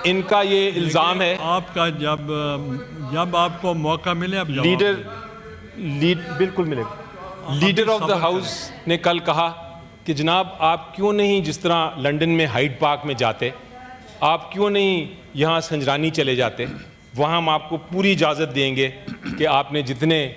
ان کا یہ الزام ہے. آپ کا جب آپ کو موقع ملے اب بالکل ملے گا. لیڈر آف دا ہاؤس نے کل کہا کہ جناب آپ کیوں نہیں جس طرح لنڈن میں ہائیڈ پارک میں جاتے, آپ کیوں نہیں یہاں سنجرانی چلے جاتے, وہاں ہم آپ کو پوری اجازت دیں گے کہ آپ نے جتنے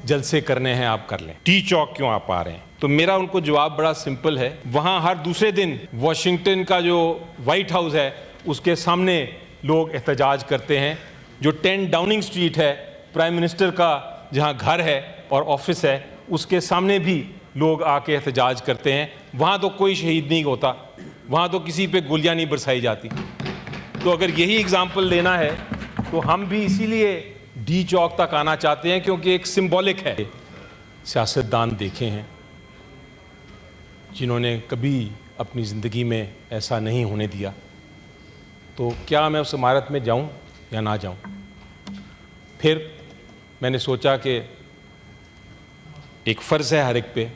جلسے کرنے ہیں آپ کر لیں, ٹی چوک کیوں آپ آ رہے ہیں؟ تو میرا ان کو جواب بڑا سمپل ہے. وہاں ہر دوسرے دن واشنگٹن کا جو وائٹ ہاؤس ہے اس کے سامنے لوگ احتجاج کرتے ہیں. جو 10 ڈاؤننگ اسٹریٹ ہے پرائم منسٹر کا جہاں گھر ہے اور آفس ہے, اس کے سامنے بھی لوگ آ کے احتجاج کرتے ہیں. وہاں تو کوئی شہید نہیں ہوتا, وہاں تو کسی پہ گولیاں نہیں برسائی جاتی. تو اگر یہی اگزامپل لینا ہے تو ہم بھی اسی لیے ڈی چوک تک آنا چاہتے ہیں, کیونکہ ایک سمبولک ہے. سیاستدان دیکھے ہیں جنہوں نے کبھی اپنی زندگی میں ایسا نہیں ہونے دیا, تو کیا میں اس عمارت میں جاؤں یا نہ جاؤں؟ پھر میں نے سوچا کہ ایک فرض ہے ہر ایک پہ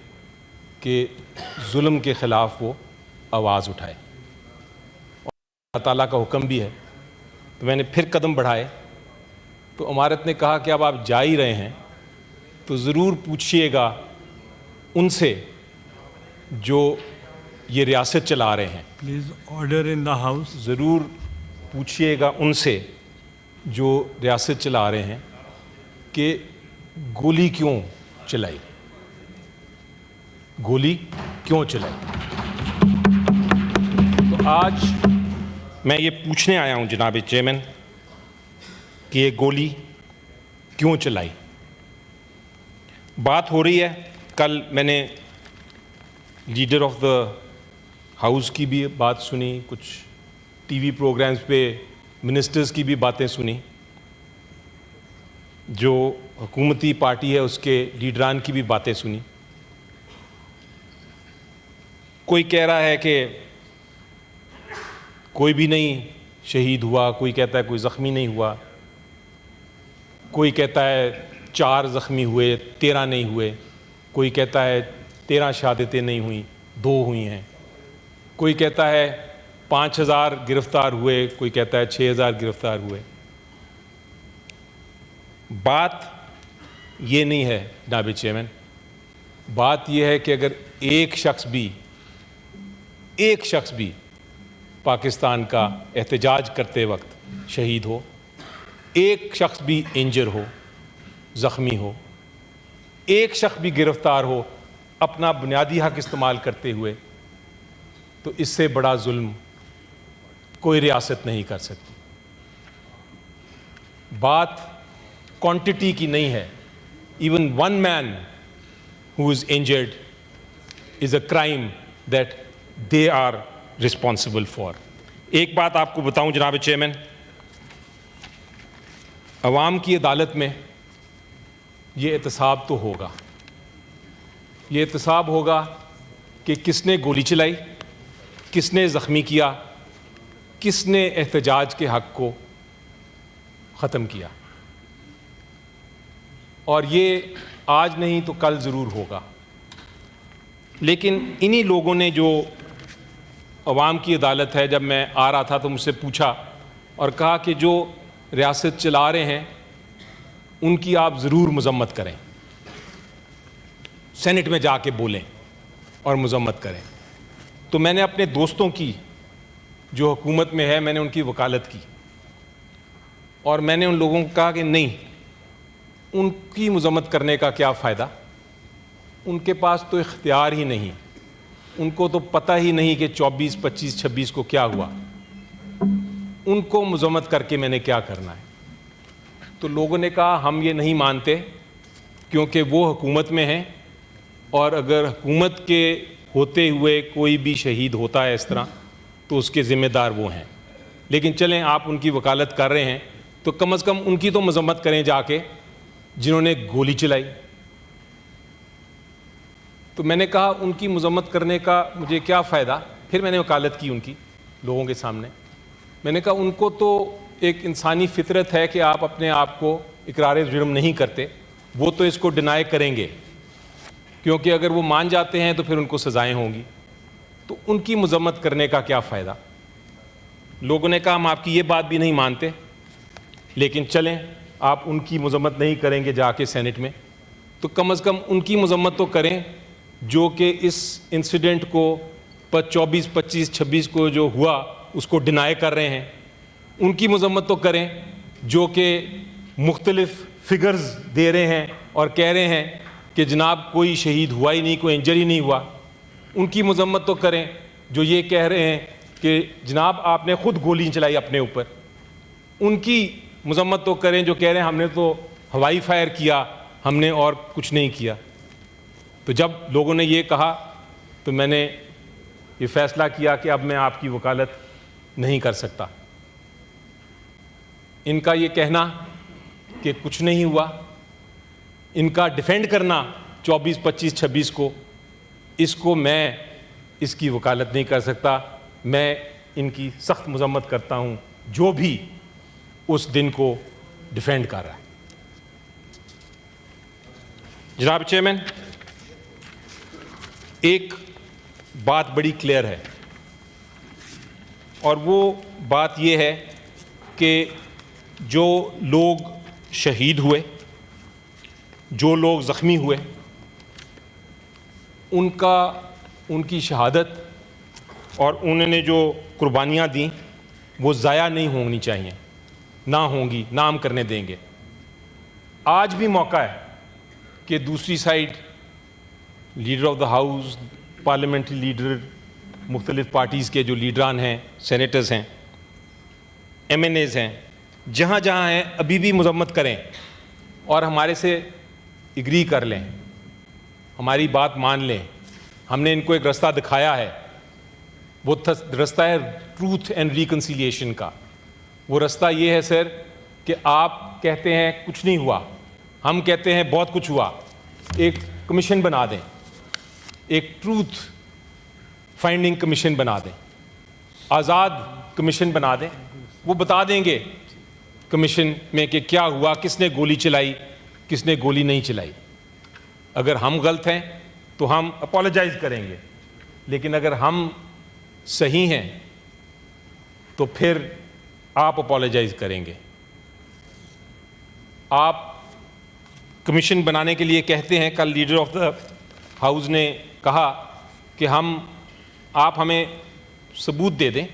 کہ ظلم کے خلاف وہ آواز اٹھائے, اور اللہ تعالیٰ کا حکم بھی ہے. تو میں نے پھر قدم بڑھائے, تو عمارت نے کہا کہ اب آپ جا ہی رہے ہیں تو ضرور پوچھئے گا ان سے جو یہ ریاست چلا رہے ہیں. Please order in the house. ضرور پوچھئے گا ان سے جو ریاست چلا رہے ہیں کہ گولی کیوں چلائی, گولی کیوں چلائی. تو آج میں یہ پوچھنے آیا ہوں جناب چیئرمین کہ یہ گولی کیوں چلائی. بات ہو رہی ہے, کل میں نے لیڈر آف دا ہاؤس کی بھی بات سنی, کچھ ٹی وی پروگرامز پہ منسٹرز کی بھی باتیں سنی, جو حکومتی پارٹی ہے اس کے لیڈران کی بھی باتیں سنی. کوئی کہہ رہا ہے کہ کوئی بھی نہیں شہید ہوا, کوئی کہتا ہے کوئی زخمی نہیں ہوا, کوئی کہتا ہے 4 زخمی ہوئے 13 نہیں ہوئے, کوئی کہتا ہے 13 شہادتیں نہیں ہوئیں 2 ہوئی ہیں, کوئی کہتا ہے 5000 گرفتار ہوئے, کوئی کہتا ہے 6000 گرفتار ہوئے. بات یہ نہیں ہے جناب چیئرمین, بات یہ ہے کہ اگر ایک شخص بھی پاکستان کا احتجاج کرتے وقت شہید ہو, ایک شخص بھی انجر ہو, زخمی ہو, ایک شخص بھی گرفتار ہو اپنا بنیادی حق استعمال کرتے ہوئے, تو اس سے بڑا ظلم کوئی ریاست نہیں کر سکتی. بات کوانٹٹی کی نہیں ہے. Even one man who is injured is a crime that they are responsible for. ایک بات آپ کو بتاؤں جناب چیئرمین, عوام کی عدالت میں یہ احتساب تو ہوگا, یہ احتساب ہوگا کہ کس نے گولی چلائی, کس نے زخمی کیا, کس نے احتجاج کے حق کو ختم کیا. اور یہ آج نہیں تو کل ضرور ہوگا. لیکن انہی لوگوں نے جو عوام کی عدالت ہے, جب میں آ رہا تھا تو مجھ سے پوچھا اور کہا کہ جو ریاست چلا رہے ہیں ان کی آپ ضرور مذمت کریں, سینٹ میں جا کے بولیں اور مذمت کریں. تو میں نے اپنے دوستوں کی جو حکومت میں ہے میں نے ان کی وکالت کی, اور میں نے ان لوگوں کو کہا کہ نہیں, ان کی مذمت کرنے کا کیا فائدہ, ان کے پاس تو اختیار ہی نہیں, ان کو تو پتہ ہی نہیں کہ 24, 25, 26 کو کیا ہوا, ان کو مذمت کر کے میں نے کیا کرنا ہے. تو لوگوں نے کہا ہم یہ نہیں مانتے کیونکہ وہ حکومت میں ہیں, اور اگر حکومت کے ہوتے ہوئے کوئی بھی شہید ہوتا ہے اس طرح تو اس کے ذمہ دار وہ ہیں. لیکن چلیں آپ ان کی وکالت کر رہے ہیں تو کم از کم ان کی تو مذمت کریں جا کے جنہوں نے گولی چلائی. تو میں نے کہا ان کی مذمت کرنے کا مجھے کیا فائدہ. پھر میں نے وکالت کی ان کی لوگوں کے سامنے. میں نے کہا ان کو تو ایک انسانی فطرت ہے کہ آپ اپنے آپ کو اقرار جرم نہیں کرتے, وہ تو اس کو ڈینائی کریں گے کیونکہ اگر وہ مان جاتے ہیں تو پھر ان کو سزائیں ہوں گی. تو ان کی مذمت کرنے کا کیا فائدہ. لوگوں نے کہا ہم آپ کی یہ بات بھی نہیں مانتے، لیکن چلیں آپ ان کی مذمت نہیں کریں گے جا کے سینٹ میں، تو کم از کم ان کی مذمت تو کریں جو کہ اس انسیڈنٹ کو 24 25 26 کو جو ہوا اس کو ڈینائی کر رہے ہیں، ان کی مذمت تو کریں جو کہ مختلف فگرز دے رہے ہیں اور کہہ رہے ہیں کہ جناب کوئی شہید ہوا ہی نہیں، کوئی انجری نہیں ہوا، ان کی مذمت تو کریں جو یہ کہہ رہے ہیں کہ جناب آپ نے خود گولی چلائی اپنے اوپر، ان کی مذمت تو کریں جو کہہ رہے ہیں ہم نے تو ہوائی فائر کیا، ہم نے اور کچھ نہیں کیا۔ تو جب لوگوں نے یہ کہا تو میں نے یہ فیصلہ کیا کہ اب میں آپ کی وکالت نہیں کر سکتا۔ ان کا یہ کہنا کہ کچھ نہیں ہوا، ان کا ڈیفینڈ کرنا 24 25 26 کو، اس کو میں اس کی وکالت نہیں کر سکتا۔ میں ان کی سخت مذمت کرتا ہوں جو بھی اس دن کو ڈیفینڈ کر رہا ہے۔ جناب چیئرمین، ایک بات بڑی کلیئر ہے، اور وہ بات یہ ہے کہ جو لوگ شہید ہوئے، جو لوگ زخمی ہوئے، ان کی شہادت اور انہوں نے جو قربانیاں دیں وہ ضائع نہیں ہونی چاہیے، نہ ہوں گی، نہ ہم کرنے دیں گے۔ آج بھی موقع ہے کہ دوسری side leader of the house, parliamentary leader, مختلف پارٹیز کے جو لیڈران ہیں، سینیٹرز ہیں، ایم این ایز ہیں، جہاں جہاں ہیں ابھی بھی مذمت کریں اور ہمارے سے اگری کر لیں، ہماری بات مان لیں۔ ہم نے ان کو ایک رستہ دکھایا ہے، وہ رستہ ہے ٹروتھ اینڈ ریکنسیلیشن کا۔ وہ رستہ یہ ہے سر کہ آپ کہتے ہیں کچھ نہیں ہوا، ہم کہتے ہیں بہت کچھ ہوا، ایک کمیشن بنا دیں، ایک ٹروتھ فائنڈنگ کمیشن بنا دیں، آزاد کمیشن بنا دیں، وہ بتا دیں گے کمیشن میں کہ کیا ہوا، کس نے گولی چلائی، کس نے گولی نہیں چلائی۔ اگر ہم غلط ہیں تو ہم اپولوجائز کریں گے، لیکن اگر ہم صحیح ہیں تو پھر آپ اپولوجائز کریں گے۔ آپ کمیشن بنانے کے لیے کہتے ہیں، کل لیڈر آف دا ہاؤس نے کہا کہ آپ ہمیں ثبوت دے دیں،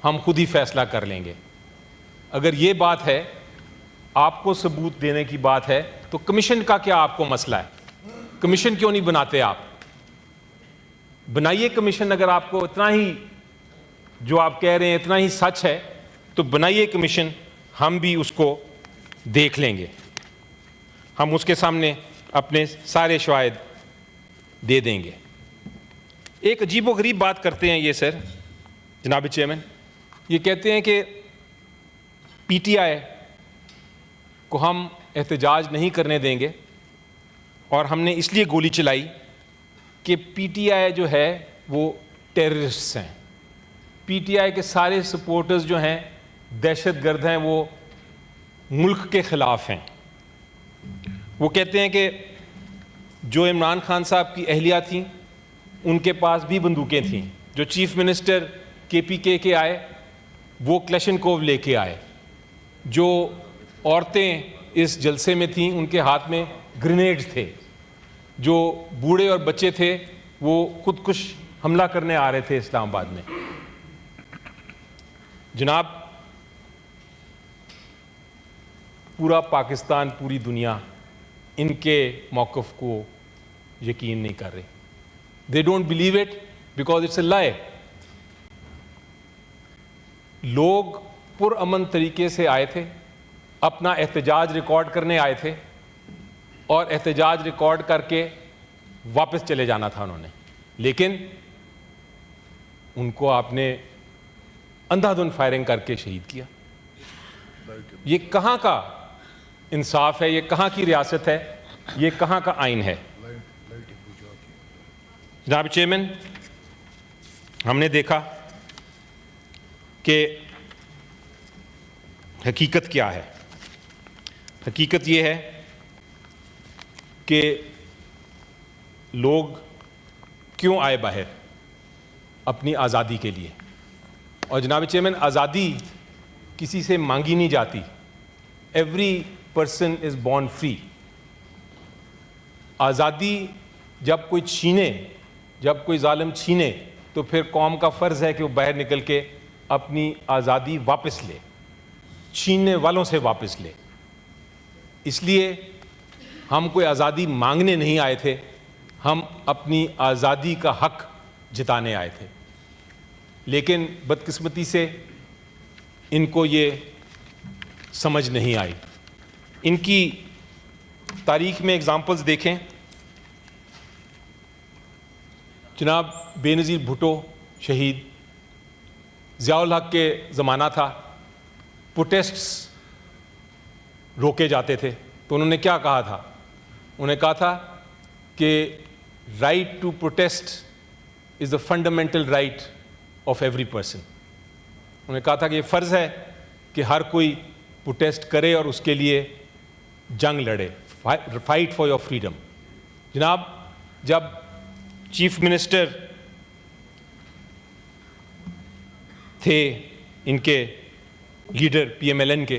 ہم خود ہی فیصلہ کر لیں گے۔ اگر یہ بات ہے، آپ کو ثبوت دینے کی بات ہے، تو کمیشن کا کیا آپ کو مسئلہ ہے؟ کمیشن کیوں نہیں بناتے آپ؟ بنائیے کمیشن۔ اگر آپ کو اتنا ہی جو آپ کہہ رہے ہیں اتنا ہی سچ ہے تو بنائیے کمیشن، ہم بھی اس کو دیکھ لیں گے، ہم اس کے سامنے اپنے سارے شواہد دے دیں گے۔ ایک عجیب و غریب بات کرتے ہیں یہ سر، جناب چیئرمین، یہ کہتے ہیں کہ پی ٹی آئی کو ہم احتجاج نہیں کرنے دیں گے، اور ہم نے اس لیے گولی چلائی کہ پی ٹی آئی جو ہے وہ ٹیررسٹس ہیں، پی ٹی آئی کے سارے سپورٹرز جو ہیں دہشت گرد ہیں، وہ ملک کے خلاف ہیں۔ وہ کہتے ہیں کہ جو عمران خان صاحب کی اہلیہ تھیں ان کے پاس بھی بندوقیں تھیں، جو چیف منسٹر کے پی کے آئے وہ کلیشنکوو لے کے آئے، جو عورتیں اس جلسے میں تھیں ان کے ہاتھ میں گرینیڈز تھے، جو بوڑھے اور بچے تھے وہ خودکش حملہ کرنے آ رہے تھے اسلام آباد میں۔ جناب، پورا پاکستان، پوری دنیا ان کے موقف کو یقین نہیں کر رہی۔ They don't believe it because it's a lie۔ لوگ پرامن طریقے سے آئے تھے، اپنا احتجاج ریکارڈ کرنے آئے تھے، اور احتجاج ریکارڈ کر کے واپس چلے جانا تھا انہوں نے، لیکن ان کو آپ نے اندھا دھند فائرنگ کر کے شہید کیا۔ یہ کہاں کا انصاف ہے؟ یہ کہاں کی ریاست ہے؟ یہ کہاں کا آئین ہے؟ جناب چیئرمین، ہم نے دیکھا کہ حقیقت کیا ہے۔ حقیقت یہ ہے کہ لوگ کیوں آئے باہر؟ اپنی آزادی کے لیے۔ اور جناب چیئرمین آزادی کسی سے مانگی نہیں جاتی. Every person is born free. آزادی جب کوئی چھینے, جب کوئی ظالم چھینے تو پھر قوم کا فرض ہے کہ وہ باہر نکل کے اپنی آزادی واپس لے, چھیننے والوں سے واپس لے. اس لیے ہم کوئی آزادی مانگنے نہیں آئے تھے, ہم اپنی آزادی کا حق جتانے آئے تھے. لیکن بدقسمتی سے ان کو یہ سمجھ نہیں آئی. ان کی تاریخ میں اگزامپلز دیکھیں. جناب بے نظیر بھٹو شہید, ضیاء الحق کے زمانہ تھا, پروٹیسٹس روکے جاتے تھے تو انہوں نے کیا کہا تھا؟ انہوں نے کہا تھا کہ right to protest is the fundamental right of every person. انہوں نے کہا تھا کہ یہ فرض ہے کہ ہر کوئی پروٹیسٹ کرے اور اس کے لیے جنگ لڑے, فائٹ فار یور فریڈم. جناب جب چیف منسٹر تھے ان کے leader P M L N کے,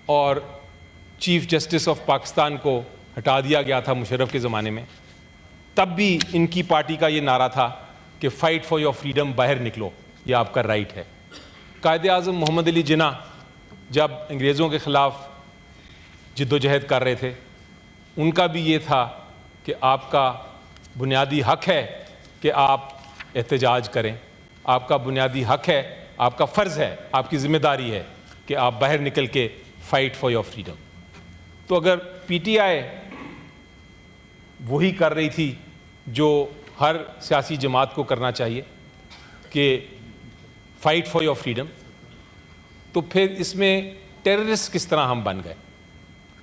اور چیف جسٹس آف پاکستان کو ہٹا دیا گیا تھا مشرف کے زمانے میں, تب بھی ان کی پارٹی کا یہ نعرہ تھا کہ فائٹ فار یور فریڈم, باہر نکلو, یہ آپ کا رائٹ ہے. قائد اعظم محمد علی جناح جب انگریزوں کے خلاف جد و جہد کر رہے تھے, ان کا بھی یہ تھا کہ آپ کا بنیادی حق ہے کہ آپ احتجاج کریں, آپ کا بنیادی حق ہے, آپ کا فرض ہے, آپ کی ذمہ داری ہے کہ آپ باہر نکل کے فائٹ فار یور فریڈم. تو اگر پی ٹی آئی وہی کر رہی تھی جو ہر سیاسی جماعت کو کرنا چاہیے کہ فائٹ فار یور فریڈم, تو پھر اس میں ٹیررسٹ کس طرح ہم بن گئے؟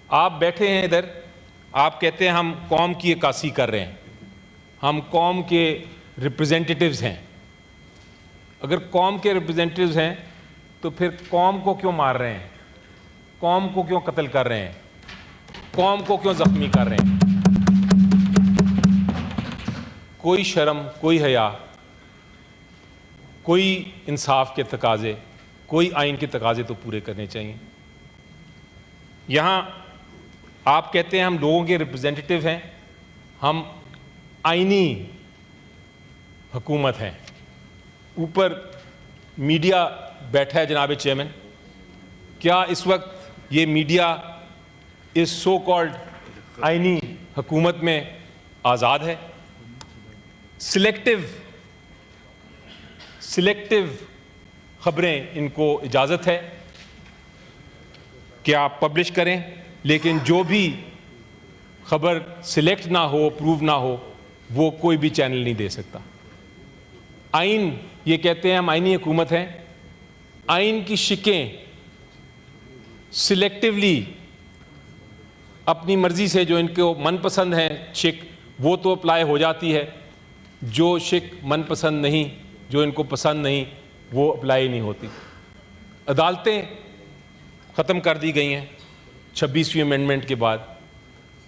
آپ بیٹھے ہیں ادھر, آپ کہتے ہیں ہم قوم کی عکاسی کر رہے ہیں, ہم قوم کے ریپرزینٹیٹیوز ہیں. اگر قوم کے ریپرزینٹیوز ہیں تو پھر قوم کو کیوں مار رہے ہیں, قوم کو کیوں قتل کر رہے ہیں, قوم کو کیوں زخمی کر رہے ہیں؟ کوئی شرم, کوئی حیا, کوئی انصاف کے تقاضے, کوئی آئین کے تقاضے تو پورے کرنے چاہیے. یہاں آپ کہتے ہیں ہم لوگوں کے ریپرزینٹیٹیو ہیں, ہم آئینی حکومت ہیں. اوپر میڈیا بیٹھا ہے جناب چیئرمین, کیا اس وقت یہ میڈیا اس سو کالڈ آئینی حکومت میں آزاد ہے؟ سلیکٹیو خبریں ان کو اجازت ہے کہ آپ پبلش کریں, لیکن جو بھی خبر سلیکٹ نہ ہو, پروو نہ ہو, وہ کوئی بھی چینل نہیں دے سکتا. آئین, یہ کہتے ہیں ہم آئینی حکومت ہیں, آئین کی شقیں سلیکٹیولی اپنی مرضی سے جو ان کو من پسند ہیں شق, وہ تو اپلائی ہو جاتی ہے, جو شق من پسند نہیں, جو ان کو پسند نہیں, وہ اپلائی نہیں ہوتی. عدالتیں ختم کر دی گئی ہیں 26ویں امینڈمنٹ کے بعد,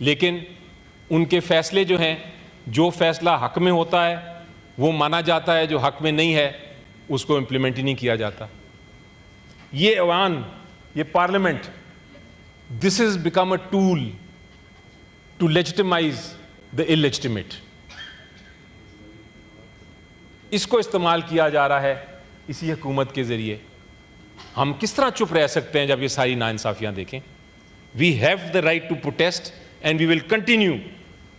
لیکن ان کے فیصلے جو ہیں, جو فیصلہ حق میں ہوتا ہے وہ مانا جاتا ہے, جو حق میں نہیں ہے اس کو امپلیمنٹ ہی نہیں کیا جاتا. یہ ایوان, یہ parliament, this is become a tool to legitimize the illegitimate. اس کو استعمال کیا جا رہا ہے اسی حکومت کے ذریعے. ہم کس طرح چپ رہ سکتے ہیں جب یہ ساری ناانصافیاں دیکھیں؟ We have the right to protest and we will continue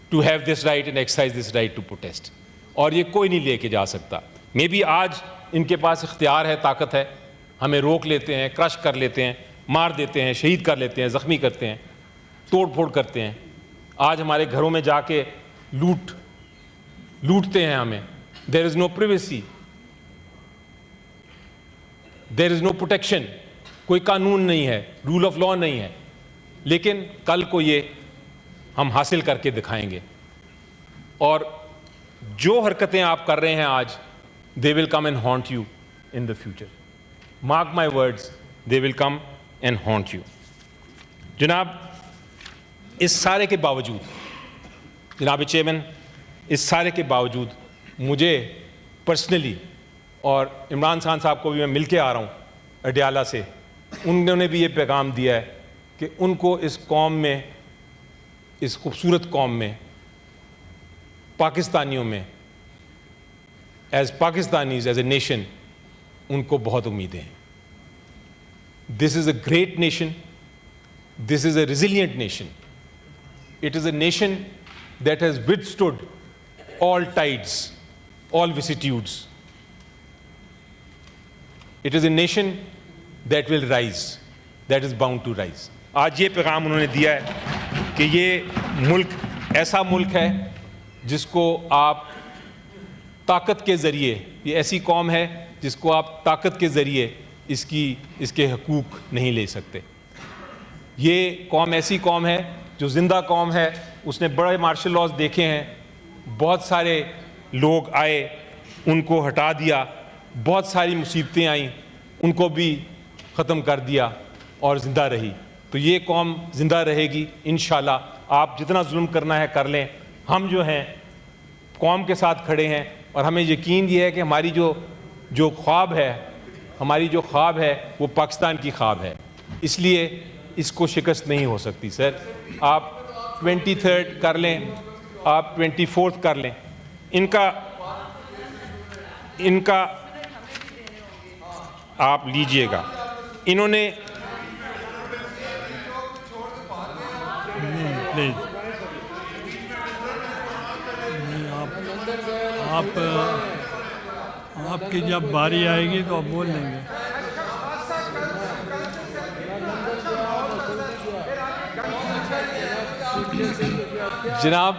to have this right and exercise this right to protest, اور یہ کوئی نہیں لے کے جا سکتا. مے بی آج ان کے پاس اختیار ہے, طاقت ہے, ہمیں روک لیتے ہیں, کرش کر لیتے ہیں, مار دیتے ہیں, شہید کر لیتے ہیں, زخمی کرتے ہیں, توڑ پھوڑ کرتے ہیں. آج ہمارے گھروں میں جا کے لوٹتے ہیں ہمیں. دیر از نو پریویسی, دیر از نو پروٹیکشن, کوئی قانون نہیں ہے, رول آف لا نہیں ہے. لیکن کل کو یہ ہم حاصل کر کے دکھائیں گے, اور جو حرکتیں آپ کر رہے ہیں آج, they will come and haunt you in the future. Mark my words, they will come and haunt you. جناب اس سارے کے باوجود, جناب چیئرمین, اس سارے کے باوجود مجھے پرسنلی اور عمران خان صاحب کو بھی میں مل کے آ رہا ہوں اڈیالہ سے، انہوں نے بھی یہ پیغام دیا ہے کہ ان کو اس قوم میں، اس خوبصورت قوم میں، پاکستانیوں میں، as Pakistanis as a nation ان کو بہت امیدیں ہیں. This is a great nation, this is a resilient nation. It is a nation that has withstood all tides, all vicissitudes. It is a nation that will rise, that is bound to rise. آج یہ پیغام انہوں نے دیا ہے کہ یہ ملک ایسا ملک ہے جس کو آپ طاقت کے ذریعے، یہ ایسی قوم ہے جس کو آپ طاقت کے ذریعے اس کے حقوق نہیں لے سکتے. یہ قوم ایسی قوم ہے جو زندہ قوم ہے. اس نے بڑے مارشل لاز دیکھے ہیں، بہت سارے لوگ آئے ان کو ہٹا دیا، بہت ساری مصیبتیں آئیں ان کو بھی ختم کر دیا اور زندہ رہی. تو یہ قوم زندہ رہے گی انشاءاللہ. آپ جتنا ظلم کرنا ہے کر لیں، ہم جو ہیں قوم کے ساتھ کھڑے ہیں اور ہمیں یقین یہ ہے کہ ہماری جو خواب ہے، ہماری جو خواب ہے وہ پاکستان کی خواب ہے. اس لیے اس کو شکست نہیں ہو سکتی. سر آپ 23 کر لیں، آپ 24 کر لیں. ان کا آپ لیجئے گا. انہوں نے پلیز آپ کی جب باری آئے گی تو آپ بول لیں گے. جناب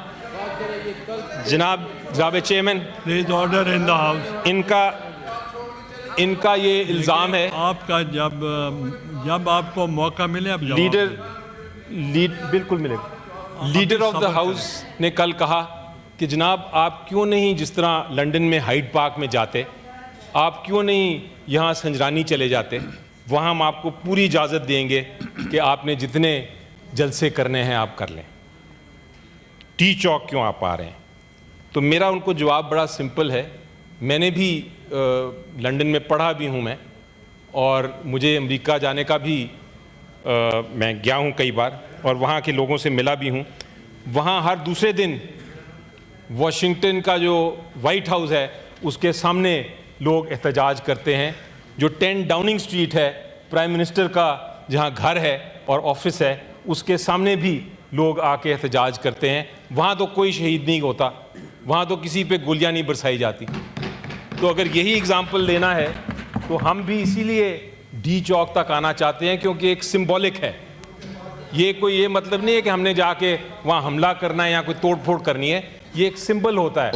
chairman, please order in the house. ان کا یہ الزام ہے. آپ کا جب آپ کو موقع ملے اب بالکل ملے گا. لیڈر آف دا ہاؤس نے کل کہا کہ جناب آپ کیوں نہیں جس طرح لنڈن میں ہائیڈ پارک میں جاتے، آپ کیوں نہیں یہاں سنجرانی چلے جاتے، وہاں ہم آپ کو پوری اجازت دیں گے کہ آپ نے جتنے جلسے کرنے ہیں آپ کر لیں. ٹی چوک کیوں آپ آ رہے ہیں؟ تو میرا ان کو جواب بڑا سمپل ہے. میں نے بھی لنڈن میں پڑھا بھی ہوں میں، اور مجھے امریکہ جانے کا بھی میں گیا ہوں کئی بار اور وہاں کے لوگوں سے ملا بھی ہوں. وہاں ہر دوسرے دن واشنگٹن کا جو وائٹ ہاؤس ہے اس کے سامنے لوگ احتجاج کرتے ہیں. جو 10 ڈاؤننگ اسٹریٹ ہے پرائم منسٹر کا جہاں گھر ہے اور آفس ہے، اس کے سامنے بھی لوگ آ کے احتجاج کرتے ہیں. وہاں تو کوئی شہید نہیں ہوتا، وہاں تو کسی پہ گولیاں نہیں برسائی جاتی. تو اگر یہی اگزامپل لینا ہے تو ہم بھی اسی لیے ڈی چوک تک آنا چاہتے ہیں، کیونکہ ایک سمبولک ہے. یہ مطلب نہیں ہے کہ ہم نے جا کے وہاں حملہ کرنا ہے یا کوئی توڑ پھوڑ کرنی ہے. یہ ایک سمبل ہوتا ہے.